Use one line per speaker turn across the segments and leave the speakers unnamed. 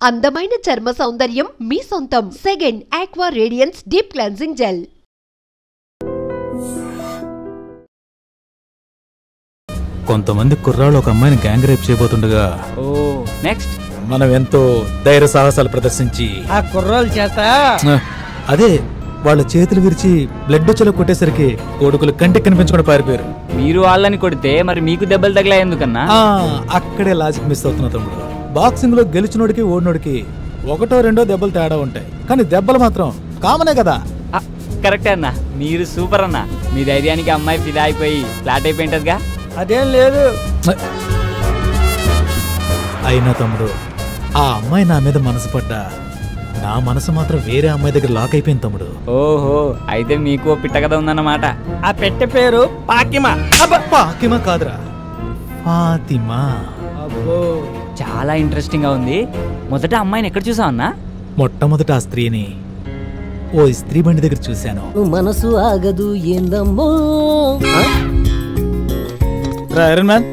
అందమైన చర్మ సౌందర్యం మీ సొంతం. Second aqua radiance deep cleansing gel.
కొంతమంది కుర్రాళ్ళు ఒక అమ్మాయిని గ్యాంగ్ రేప్ చేయబోతుండగా
నెక్స్ట్
మనం ఎంతో ధైర్య సాహసాలు ప్రదర్శించి
ఆ కుర్రాళ్ళ చేత
అదే వాళ్ళ చేతులు విరిచి బ్లడ్ వచ్చేలా కొట్టేసరికి కొడుకులు కంటికి కనిపించకుండా పారిపోయారు.
మీరు వాళ్ళని కొడితే మరి మీకు దెబ్బలు తగిలా ఎందుకన్నా?
అక్కడే లాజిక్ మిస్ అవుతున్నా తమ్ముడు. బాక్సింగ్ లో గెలిచినోడికి ఓడినోడికి ఒకటో రెండో దెబ్బలు తేడా ఉంటాయి, కానీ దెబ్బలు మాత్రం కామనే కదా.
కరెక్టే అన్న, మీరు సూపర్ అన్న. మీ ధైర్యానికి అమ్మాయి ఫిదా అయిపోయి ఫ్లాట్ అయిపోయింటదిగా.
అదేం లేదు.
అయినా తమ్ముడు, ఆ అమ్మాయి నా మీద మనసు పడ్డా నా మనసు మాత్రం వేరే అమ్మాయి దగ్గర లాక్ అయిపోయింది తమ్ముడు.
ఓహో, అయితే మీకు పిట్ట కథ ఉందన్నమాట.
ఆ పెట్టె పేరు పాకిమా.
పాకిమా కాదురా, ఫాతిమా.
అబ్బో,
చాలా ఇంట్రెస్టింగ్ గా ఉంది. మొదట అమ్మాయిని ఎక్కడ చూసావు అన్నా?
మొట్టమొదట ఆ స్త్రీని ఓ స్త్రీ బండి దగ్గర చూశాను.
మనసు ఆగదు ఏందమ్మో.
ఐరన్ మ్యాన్,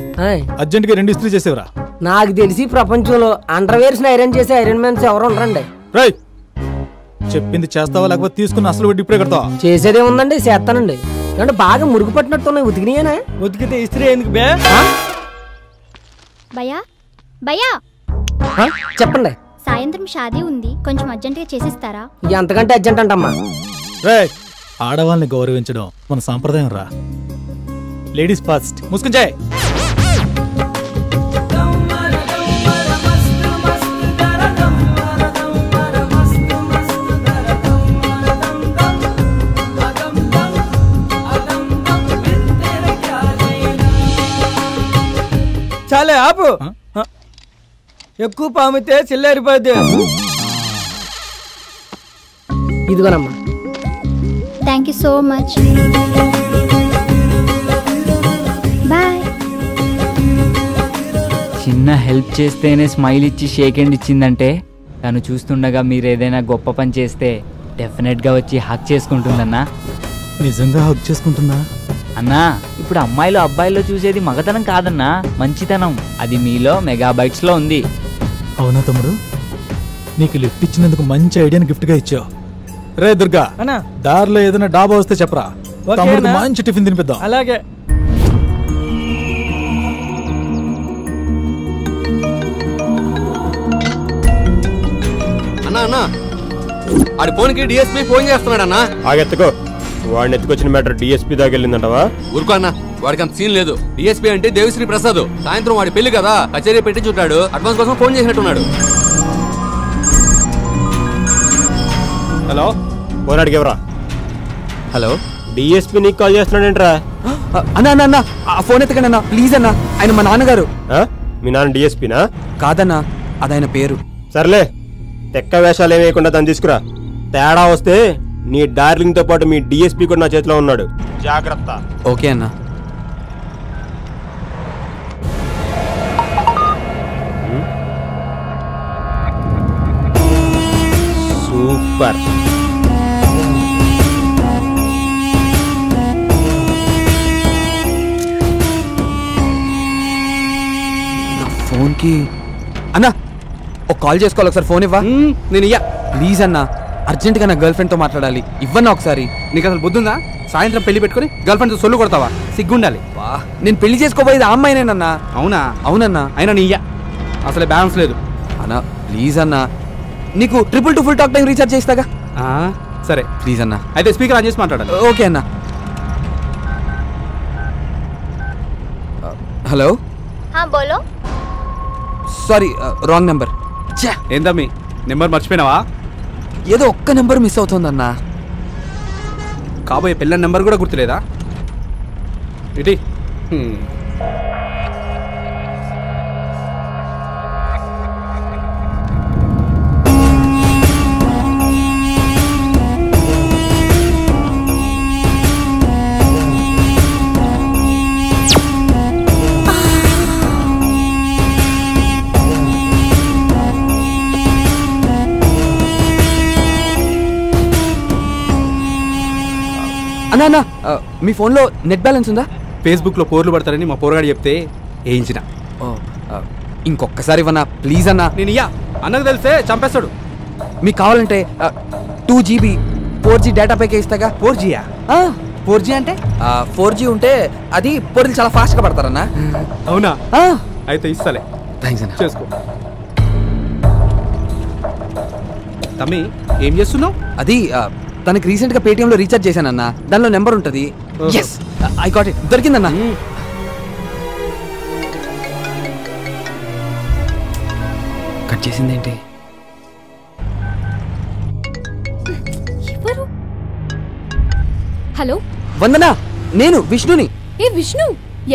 అర్జెంట్ గా 2 ఇస్త్రీ చేసేవరా.
నాకు తెలిసి ప్రపంచంలో అండర్వేర్స్ ఐరన్ చేసే ఐరన్ మ్యాన్స్ ఎవరు ఉండరండి.
రై, చెప్పింది చేస్తావా లేకపోతే తీసుకున్న అసలు వడ్డీ ఇప్పుడే కడతావా?
చేసేదే ఉందండి, చేస్తానండి. అంటే బాగా మురుగు పట్టినట్టున్నాయి. ఉతికినాయనా? ఉతికితే ఇస్త్రీ ఎందుకు బే?
భయ్యా భయ్యా,
చెప్పండి.
సాయంత్రం షాదీ ఉంది, కొంచెం అర్జెంట్ గా చేసిస్తారా?
ఎంతకంటే అర్జెంట్ అంటమ్మా.
ఆడవాళ్ళని గౌరవించడం మన సాంప్రదాయం రా. Ladies first. ముసుకుంచాయ్.
చాలే ఆపు. ఎక్కువ పామితే చిల్లారిపోద్ది. ఇదిగోనమ్మా.
Thank you so much. Bye.
చిన్న హెల్ప్ చేస్తేనే స్మైల్ ఇచ్చి షేక్ హ్యాండ్ ఇచ్చిందంటే తను చూస్తుండగా మీరు ఏదైనా గొప్ప పని చేస్తే డెఫినెట్ గా వచ్చి హక్ చేసుకుంటుందన్నా.
నిజంగా హక్ చేసుకుంటుందా?
అన్నా, ఇప్పుడు అమ్మాయిలు అబ్బాయిల్లో చూసేది మగతనం కాదన్నా, మంచితనం. అది మీలో మెగాబైట్స్ లో ఉంది.
అవునా తమ్ముడు, నీకు లిఫ్ట్ ఇచ్చినందుకు మంచి ఐడియాని గిఫ్ట్ గా ఇచ్చావు. రే దుర్గా, దారిలో ఏదైనా డాబా వస్తే చెప్పరా, తమ్ముడికి మంచి టిఫిన్ తినిపిద్దాం.
అలాగే.
అన్నా అన్నా, ఆడి ఫోన్కి డిఎస్పీ ఫోన్ చేస్తున్నాడు అన్నా.
ఆగెత్తుకో. వాడిని ఎత్తుకొచ్చిన మ్యాటర్ డిఎస్పీ దాకా వెళ్ళిందంటవా?
ఊరుకో అన్న, వాడికి అంత సీన్ లేదు. డిఎస్పీ అంటే దేవిశ్రీ ప్రసాద్. సాయంత్రం వాడి పెళ్లి కదా, కచేరీ పెట్టి చుట్టాడు. అడ్వాన్స్ కోసం ఫోన్ చేసినట్టున్నాడు.
హలో, ఫోన్ అడిగేవరా?
హలో,
డిఎస్పీ నీకు కాల్ చేస్తున్నాడేంట్రా?
అన్నా అన్న అన్న, ఆ ఫోన్ ఎత్తకండి అన్న ప్లీజ్ అన్న. ఆయన మా నాన్నగారు.
మీ నాన్న డిఎస్పీనా?
కాదన్నా, అదైన పేరు.
సర్లే, తెక్క వేషాలు ఏమేయకుండా దాన్ని తీసుకురా. తేడా వస్తే నీ డార్లింగ్ తో పాటు మీ డిఎస్పీ కూడా నా చేతిలో ఉన్నాడు, జాగ్రత్త.
ఓకే అన్న.
సూపర్.
ఫోన్ కి అన్నా ఒక కాల్ చేసుకోవాలి. ఒకసారి ఫోన్ ఇవ్వా. నేను ఇయ్యా ప్లీజ్ అన్నా, అర్జెంట్గా నా గర్ల్ ఫ్రెండ్తో మాట్లాడాలి. ఇవ్వన్నా ఒకసారి.
నీకు అసలు బుద్ధుందా? సాయంత్రం పెళ్లి పెట్టుకుని గర్ల్ ఫ్రెండ్తో సొల్లు కొడతావా? సిగ్గుండాలి.
నేను పెళ్లి చేసుకోబోయేది ఆ అమ్మాయినేనన్నా.
అవునా?
అవునన్నా.
అయినా నీ అసలే బ్యాలెన్స్ లేదు
అన్నా. ప్లీజ్ అన్నా, నీకు 222 ఫుల్ టాక్ టైం రీఛార్జ్ చేస్తాగా.
సరే
ప్లీజ్ అన్నా.
అయితే స్పీకర్ ఆన్ చేసి మాట్లాడాలి.
ఓకే అన్నా. హలో.
బోలో.
Sorry, wrong number.
ఏందమ్మీ, నెంబర్ మర్చిపోయినావా?
ఏదో ఒక్క నెంబర్ మిస్ అవుతుందన్నా.
కాబోయే పిల్లల నెంబర్ కూడా గుర్తులేదా? ఇటీ
అన్నా అన్నా, మీ ఫోన్లో నెట్ బ్యాలెన్స్ ఉందా?
ఫేస్బుక్లో పోర్లు పడతారని మా పోరగాడు చెప్తే వేయించిన.
ఇంకొక్కసారి ఇవ్వనా ప్లీజ్ అన్నా.
నేను ఇయ్యా. అన్నకు తెలిసే చంపేస్తాడు.
మీకు కావాలంటే 2GB 4G data pack ఇస్తాగా.
4Gయా? 4G అంటే
4G ఉంటే అది పొడిలు చాలా ఫాస్ట్గా పడతారన్నా.
అవునా? అయితే ఇస్తాలే.
థ్యాంక్స్ అన్న.
చేసుకో. తమ్మి ఏం చేస్తున్నావు?
అది తనకి రీసెంట్గా పేటిఎంలో రీఛార్జ్ చేశానన్నా. దానిలో నెంబర్ ఉంటుంది. Yes I got it. దొరికిందన్నా. కట్ చేసిందేంటి?
ఎవరు? హలో
వందనా, నేను విష్ణుని.
ఏ విష్ణు,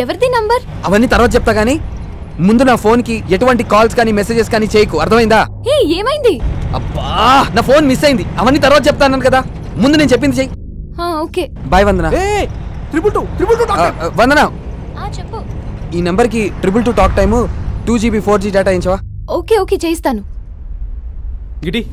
ఎవరిది నంబర్?
అవన్నీ తర్వాత చెప్తా గానీ ముందు నా ఫోన్ కి ఎటువంటి కాల్స్ కానీ మెసేజెస్ కానీ చేయకు, అర్థమైందా?
ఏ ఏమైంది?
అబ్బా నా ఫోన్ మిస్ అయింది. అవన్నీ తర్వాత చెప్తాను కదా, ముందు నేను చెప్పింది చెయ్యి.
ఓకే
బాయ్ వందనా. వందనా,
చెప్పు.
ఈ నెంబర్ కి 222 talk time 2GB 4G data ఇచ్చావా?
ఓకే ఓకే చేయిస్తాను.
గిటి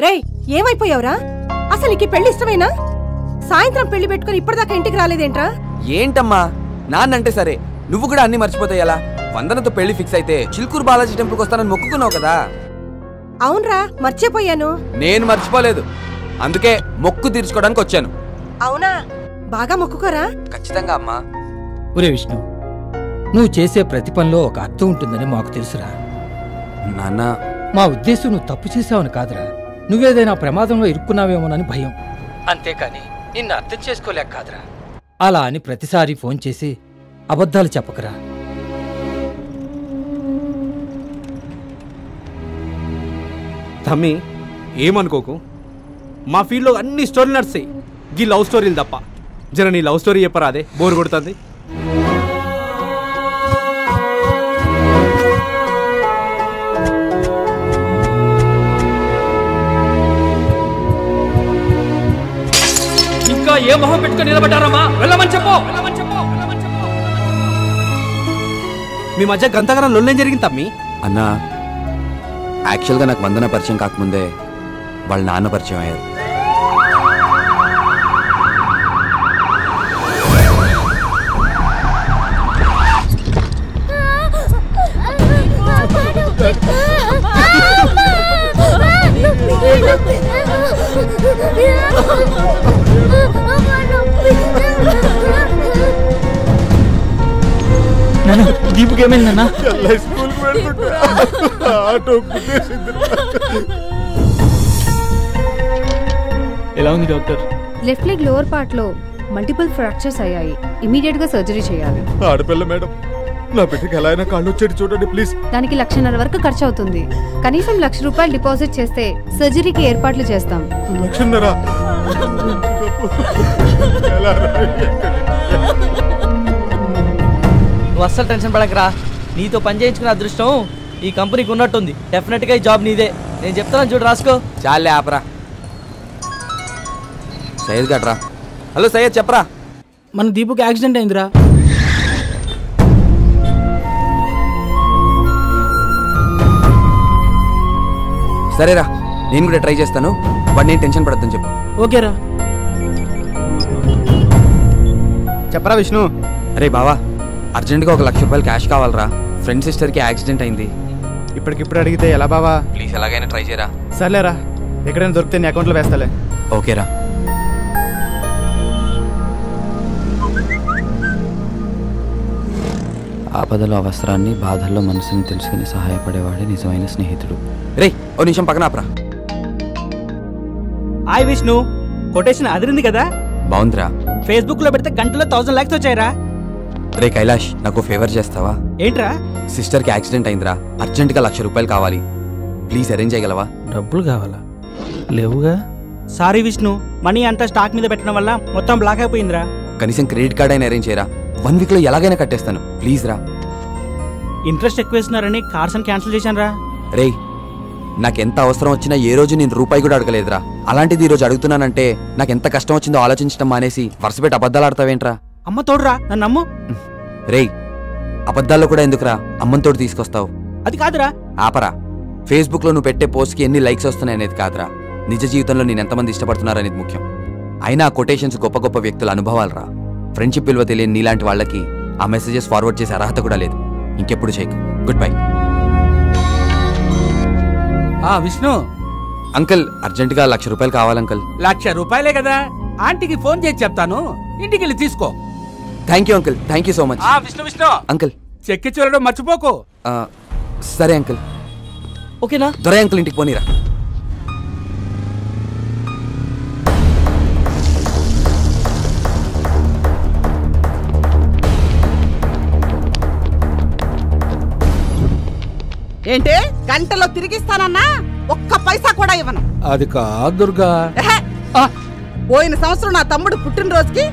రేయ్, ఏమైపోయావురా? అసలు నీకు పెళ్లి ఇష్టమేనా? సాయంత్రం పెళ్లి పెట్టుకుని ఇప్పటిదాకా ఇంటికి రాలేదేంట్రా?
ఏంటమ్మా నాన్నంటే సరే, నువ్వు కూడా అన్ని మర్చిపోతాయి ఎలా? వందనతో పెళ్లి ఫిక్స్ అయితే చిలుకూరు బాలాజీ టెంపుల్కి వస్తానని మొక్కుకున్నావు కదా.
అవునరా, మర్చిపోయాను.
నేను మర్చిపోలేదు, అందుకే మొక్కు తీర్చుకోవడానికి వచ్చాను.
అవునా? బాగా మొక్కుకోరా.
ఖచ్చితంగా అమ్మా.
ఒరే విష్ణు, నువ్వు చేసే ప్రతి పనిలో ఒక అర్థం ఉంటుందని మాకు తెలుసురా
నాన్న.
మా ఉద్దేశం నువ్వు తప్పు చేసావని కాదురా, నువ్వేదైనా ప్రమాదంలో ఇరుక్కున్నావేమోనని భయం. అంతేకాని నిన్ను అర్థం చేసుకోలేక కాదురా. అలా అని ప్రతిసారి ఫోన్ చేసి అబద్ధాలు చెప్పకరా.
తమ్మి ఏమనుకోకు, మా ఫీల్డ్లో అన్ని స్టోరీలు నడుస్తాయి, గీ లవ్ స్టోరీలు తప్ప. జర నీ లవ్ స్టోరీ చెప్పరా, అదే బోర్ కొడుతుంది.
ఇంకా ఏ మొహం పెట్టుకుని నిలబడ్డారమ్మా? వెళ్ళమని చెప్పు.
మీ మధ్య గంతగారం లొల్లేం జరిగింది తమ్మి?
అన్నా, యాక్చువల్గా నాకు వందన పరిచయం కాకముందే వాళ్ళ నాన్న పరిచయం అయ్యారు.
దీపుకి ఏమైందన్నా? ఎలా ఉంది doctor?
Left leg lower part లో మల్టిపుల్ ఫ్రాక్చర్స్ అయ్యాయి. ఇమీడియట్ గా సర్జరీ చేయాలి.
ఆడపిల్ల మేడం, నా బిడ్డకి ఎలా అయినా కాళ్ళు వచ్చేది చూడండి ప్లీజ్.
దానికి 1,50,000 వరకు ఖర్చు అవుతుంది. కనీసం ₹1,00,000 డిపాజిట్ చేస్తే సర్జరీకి ఏర్పాట్లు చేస్తాం.
1,00,000?
నువ్వు అస్సలు టెన్షన్ పడకరా. నీతో పని చేయించుకున్న అదృష్టం ఈ కంపెనీకి ఉన్నట్టుంది. డెఫినెట్ గా ఈ జాబ్ నీదే. నేను చెప్తాను చూడు, రాసుకో.
చాలే ఆపరా. సయ్యద్ గట్రా. హలో సయ్యద్, చెప్పరా.
మన దీపుకి యాక్సిడెంట్ అయిందిరా.
సరేరా, నేను కూడా ట్రై చేస్తాను. వాడు నేను టెన్షన్ పడద్దని చెప్పు.
ఓకేరా.
చెప్పరా విష్ణు. అరే బావా, అర్జెంట్గా ₹1,00,000 క్యాష్ కావాలరా. ఫ్రెండ్ సిస్టర్కి యాక్సిడెంట్ అయింది.
ఇప్పటికిప్పుడు అడిగితే ఎలా బావా?
ప్లీజ్ ఎలాగైనా ట్రై చేయరా.
సర్లేరా, ఎక్కడైనా దొరికితే నీ అకౌంట్లో వేస్తాలే.
ఓకేరా. ఆపదలో అవసరాన్ని, బాధల్లో మనసుని తెలుసుకుని సహాయపడేవాడే నిజమైన స్నేహితుడు. రే ఓ నిమిషం పక్కన ఆపరా.
హాయ్ విష్ణు, కొటేషన్ అదిరింది కదా?
బాగుందిరా.
ఫేస్బుక్ లో పెడితే గంటలో 1,000 లైక్స్ వచ్చాయరా.
రే కైలాష్, నాకు ఫేవర్ చేస్తావా?
ఏంట్రా?
సిస్టర్కి యాక్సిడెంట్ అయిందిరా. అర్జెంట్గా ₹1,00,000 కావాలి. ప్లీజ్ అరేంజ్ చేయగలవా?
డబ్బులు కావాలా? లేవుగా.
సారీ విష్ణు, మనీ అంతా స్టాక్ మీద పెట్టడం వల్ల మొత్తం బ్లాక్ అయిపోయిందిరా.
కనీసం క్రెడిట్ కార్డ్ అయినా అరేంజ్ చేయరా. 1 వీక్లో ఎలాగైనా కట్టేస్తాను. ప్లీజ్ రా.
ఇంట్రెస్ట్ ఎక్కువ ఇస్తున్నారని కార్స్ క్యాన్సిల్ చేశాను రా.
రేయ్, నాకెంత అవసరం వచ్చినా ఏ రోజు నేను రూపాయి కూడా అడగలేదురా. అలాంటిది ఈ రోజు అడుగుతున్నానంటే నాకెంత కష్టం వచ్చిందో ఆలోచించడం మానేసి వరుసపెట్టి అబద్ధాలు ఆడతావేంట్రా?
అమ్మ తోడురా, నన్ను నమ్ము.
రేయ్, అబద్ధాల్లో కూడా ఎందుకురా అమ్మతోడు తీసుకొస్తావు?
అది కాదురా.
ఆపరా. ఫేస్బుక్లో నువ్వు పెట్టే పోస్ట్కి ఎన్ని లైక్స్ వస్తున్నాయి అనేది కాదురా, నిజ జీవితంలో నేను ఎంతమంది ఇష్టపడుతున్నారనేది ముఖ్యం. అయినా ఆ కొటేషన్స్ గొప్ప గొప్ప వ్యక్తుల అనుభవాలరా. ఫ్రెండ్షిప్ విలువ తెలియని నీలాంటి వాళ్ళకి ఆ మెసేజెస్ ఫార్వర్డ్ చేసే అర్హత కూడా లేదు. ఇంకెప్పుడు చేయకు. Good bye.
విష్ణు
అంకుల్, అర్జెంటుగా ₹1,00,000 కావాలంకుల్.
₹1,00,000 కదా, ఆంటీకి ఫోన్ చేసి చెప్తాను, ఇంటికి వెళ్ళి తీసుకో.
Thank you uncle, thank you so much.
Vishnu
uncle
చెక్కి చూడడం మర్చిపోకు.
సరే అంకుల్.
ఓకేనా?
దొరై అంకుల్ ఇంటికి పోనీరా.
ఏంటి గంటలో తిరిగిస్తానన్నా ఒక్క పైసా కూడా ఇవ్వను.
అది కాదు దుర్గా.
పోయిన సంవత్సరం నా తమ్ముడు పుట్టినరోజుకి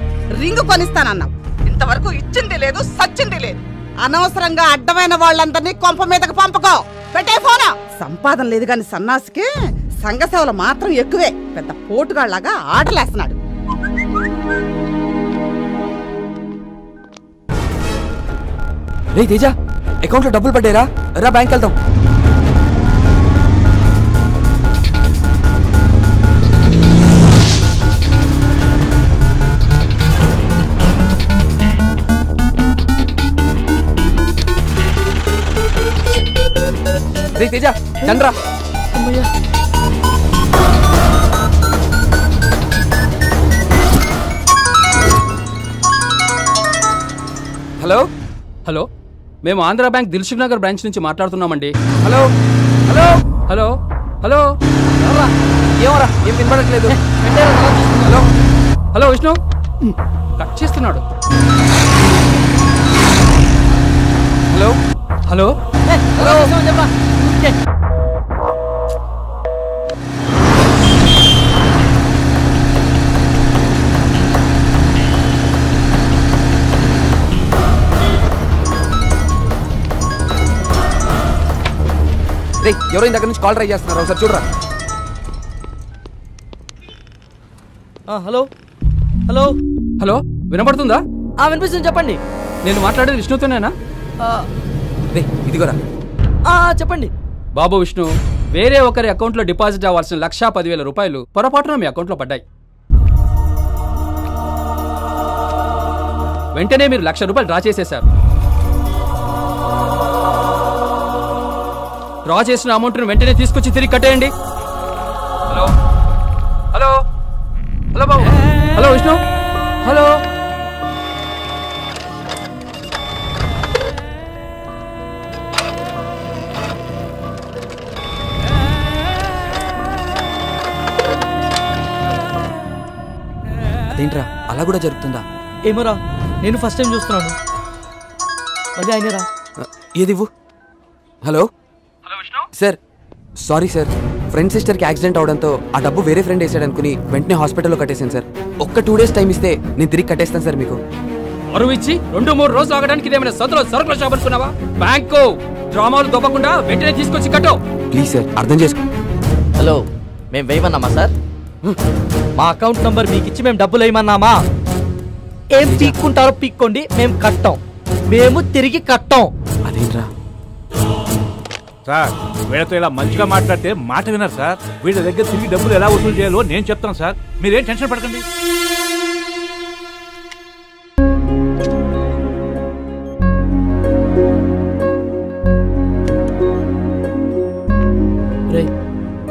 రింగ్ కొనిస్తానన్నావు, ఇంతవరకు ఇచ్చింది లేదు సచ్చింది లేదు. అనవసరంగా అడ్డమైన వాళ్ళందరినీ కొంప మీదకి పంపకో. పెట్టే ఫోన్. సంపాదన లేదు గాని సన్నాసికి సంఘ సేవలు మాత్రం ఎక్కువే. పెద్ద పోటుగాళ్లాగా ఆటలేస్తున్నాడు.
రే తేజ, అకౌంట్లో డబ్బులు పడ్డారా? రా బ్యాంక్ వెళ్దాం. రే తేజ, రండ్రా.
హలో హలో, మేము ఆంధ్ర బ్యాంక్ దిల్సుఖ్ నగర్ బ్రాంచ్ నుంచి మాట్లాడుతున్నామండి. Hello hello hello hello.
ఏమరా, ఏం వినపడట్లేదు.
హలో హలో విష్ణు, కట్ చేస్తున్నాడు. హలో హలో
హలో చెప్పరా.
రే, ఎవరో ఇందాక నుంచి కాల్ ట్రై చేస్తున్నారు, ఒకసారి చూడరా.
హలో హలో
హలో, వినపడుతుందా?
వినిపిస్తుంది, చెప్పండి.
నేను మాట్లాడేది విష్ణుతోనేనా?
రే ఇదిగోరా.
చెప్పండి.
బాబు విష్ణు, వేరే ఒకరి అకౌంట్లో డిపాజిట్ అవ్వాల్సిన ₹1,10,000 పొరపాటున మీ అకౌంట్లో పడ్డాయి. వెంటనే మీరు ₹1,00,000 డ్రా చేసేశారు. డ్రా చేసిన అమౌంట్ను వెంటనే తీసుకొచ్చి తిరిగి కట్టేయండి. హలో హలో హలో బాబు. హలో విష్ణు. హలో
అదేంట్రా, అలా కూడా జరుగుతుందా?
ఏమోరా, నేను ఫస్ట్ టైం చూస్తున్నాను. మళ్ళీ అయినరా.
ఏదివ్వు. Hello sir, sorry sir, friend సిస్టర్కి యాక్సిడెంట్ అవడంతో ఆ డబ్బు వేరే ఫ్రెండ్ వేసాడు అనుకుని వెంటనే హాస్పిటల్లో కట్టేశాను సార్. ఒక్క 2 days టైం ఇస్తే నేను తిరిగి కట్టేస్తాను సార్ మీకు.
అరువు ఇచ్చి 2-3 రోజులు ఆగడానికి ఇదేమైనా సరుకుల షాప్ అనుకున్నావా? బ్యాంకు డ్రామాలు దొబ్బకుండా వెంటనే తీసుకొచ్చి కట్టు.
ప్లీజ్ సార్, అర్థం చేసుకో.
హలో, మేము వేయమన్నామా సార్? మా అకౌంట్ నంబర్ మీకు ఇచ్చి మేము డబ్బులు వేయమన్నామా? ఏం పీక్కుంటారో పీక్కోండి, మేము కట్టాం. మేము తిరిగి కట్టాం.
అదేంట్రా
సార్, వీళ్ళతో ఇలా మంచిగా మాట్లాడితే మాట విన్నారు సార్. వీళ్ళ దగ్గర తిరిగి డబ్బులు ఎలా వసూలు చేయాలో నేను చెప్తాను సార్, మీరేం టెన్షన్ పడకండి.
రే,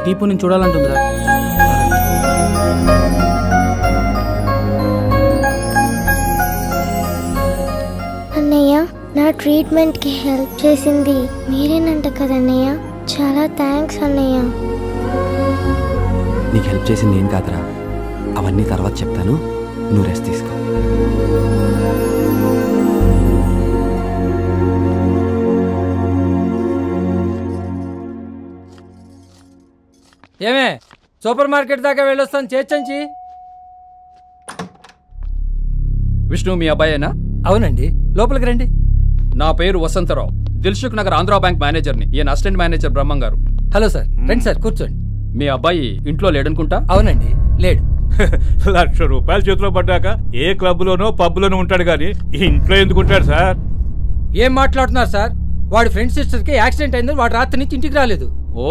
టీపు నేను చూడాలంటుందా?
అన్నయ్య, నా ట్రీట్మెంట్కి హెల్ప్ చేసింది మీరేనంట కదన్నయ్య. చాలా థ్యాంక్స్ అన్నయ్య.
నీకు హెల్ప్ చేసింది ఏం కాదురా, అవన్నీ తర్వాత చెప్తాను, నువ్వు రెస్ట్ తీసుకో.
ఏమే, సూపర్ మార్కెట్ దాకా వెళ్ళొస్తాను, చేర్చంచి.
విష్ణు మీ అబ్బాయేనా?
అవునండి, లోపలికి రండి.
నా పేరు వసంతరావు, దిల్సుఖ్ నగర్ ఆంధ్రా బ్యాంక్ మేనేజర్ని. ఈయన అసిస్టెంట్ మేనేజర్ బ్రహ్మం గారు.
Hello sir. రండి సార్, కూర్చోండి.
మీ అబ్బాయి ఇంట్లో లేడనుకుంటా?
అవునండి, లేడు.
₹1,00,000 చేతిలో పడ్డాక ఏ క్లబ్ లోనో పబ్ లోనో ఉంటాడు గానీ ఇంట్లో ఎందుకు ఉంటాడు సార్?
ఏం మాట్లాడుతున్నారు సార్? వాడి ఫ్రెండ్ సిస్టర్ కి యాక్సిడెంట్ అయింది, వాడు రాత్రి నుంచి ఇంటికి రాలేదు.
ఓ,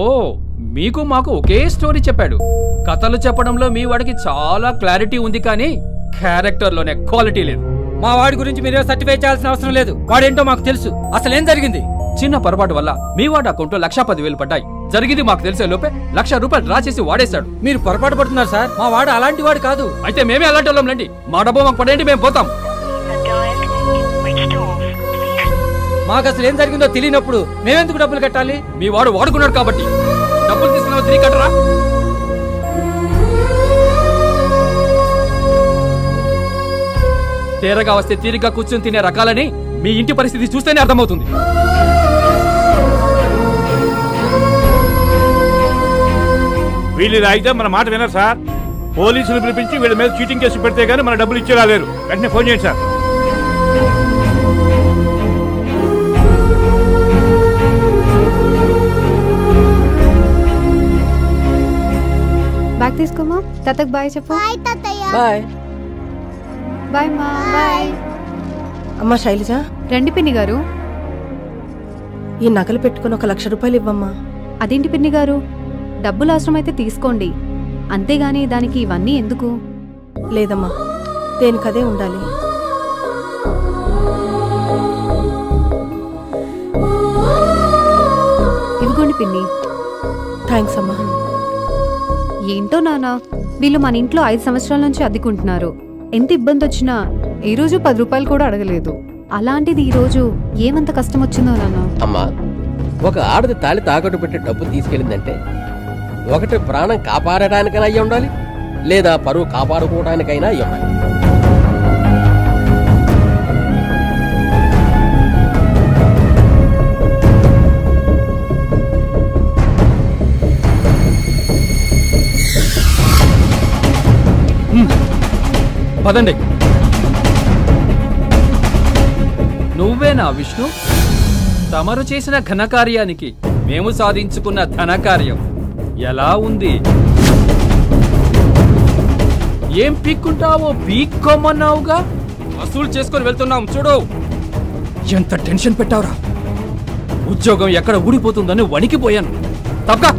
మీకు మాకు ఒకే స్టోరీ చెప్పాడు. కథలు చెప్పడంలో మీ వాడికి చాలా క్లారిటీ ఉంది, కానీ క్యారెక్టర్ లోనే క్వాలిటీ లేదు.
మా వాడి గురించి మీరే సర్టిఫై చేయాల్సిన అవసరం లేదు. వాడేంటో మాకు తెలుసు. అసలు ఏం జరిగింది?
చిన్న పొరపాటు వల్ల మీ వాడి అకౌంట్ లో 1,10,000 పడ్డాయి. జరిగింది మాకు తెలిసే లోపే ₹1,00,000 డ్రా చేసి వాడేశాడు.
మీరు పొరపాటు పడుతున్నారు సార్. మా వాడు అలాంటి వాడు కాదు.
అయితే మేమే అలాంటి వాళ్ళం రండి. మా డబ్బు మాకు పడేంటి, మేము పోతాం.
మాకు అసలు ఏం జరిగిందో తెలియనప్పుడు మేమెందుకు డబ్బులు కట్టాలి?
మీ వాడు వాడుకున్నాడు కాబట్టి. డబ్బులు తీసుకున్నావు, తిరిగి కట్టరా. తేరగా వస్తే తీరిగ్గా కూర్చొని తినే రకాలని మీ ఇంటి పరిస్థితి చూస్తేనే అర్థమవుతుంది.
వీళ్ళు ఇలా అయితే మన మాట వినరు సార్. పోలీసులు పిలిపించి వీళ్ళ మీద చీటింగ్ కేసు పెడితే గానీ మన డబ్బులు ఇచ్చేలా లేరు. వెంటనే ఫోన్ చేయండి సార్.
బ్యాగ్ తీసుకోమా. తాతకు బాయ్ చెప్పు.
బాయ్
బాయ్ మా. బాయ్
అమ్మా శైలజ.
రండి పిన్ని గారు.
ఈ నగలు పెట్టుకుని ₹1,00,000 ఇవ్వమ్మా.
అదేంటి పిన్ని గారు, డబ్బులు అవసరమైతే తీసుకోండి, అంతేగాని దానికి ఇవన్నీ ఎందుకు?
లేదమ్మా, దేనికదే ఉండాలి.
ఇదిగోండి పిన్ని.
థ్యాంక్స్ అమ్మా.
ఏంటో నానా, వీళ్ళు మన ఇంట్లో 5 సంవత్సరాల నుంచి అద్దెకుంటున్నారు. ఎంత ఇబ్బంది వచ్చినా ఈ రోజు ₹10 కూడా అడగలేదు. అలాంటిది ఈ రోజు ఏమంత కష్టం వచ్చిందో నాన్న.
అమ్మా, ఒక ఆడది తాళి తాకట్టు పెట్టి డబ్బు తీసుకెళ్ళిందంటే ఒకటి ప్రాణం కాపాడటానికైనా అయ్యి ఉండాలి, లేదా పరువు కాపాడుకోవడానికైనా అయ్యి ఉండాలి.
పదండి. నువ్వేనా విష్ణు? తమరు చేసిన ఘనకార్యానికి మేము సాధించుకున్న ధనకార్యం ఎలా ఉంది? ఏం పీక్కుంటావో పీక్కోమన్నావుగా, వసూలు చేసుకొని వెళ్తున్నాం చూడు. ఎంత టెన్షన్ పెట్టావురా. ఉద్యోగం ఎక్కడ ఊడిపోతుందని వణికిపోయాను. తప్పగా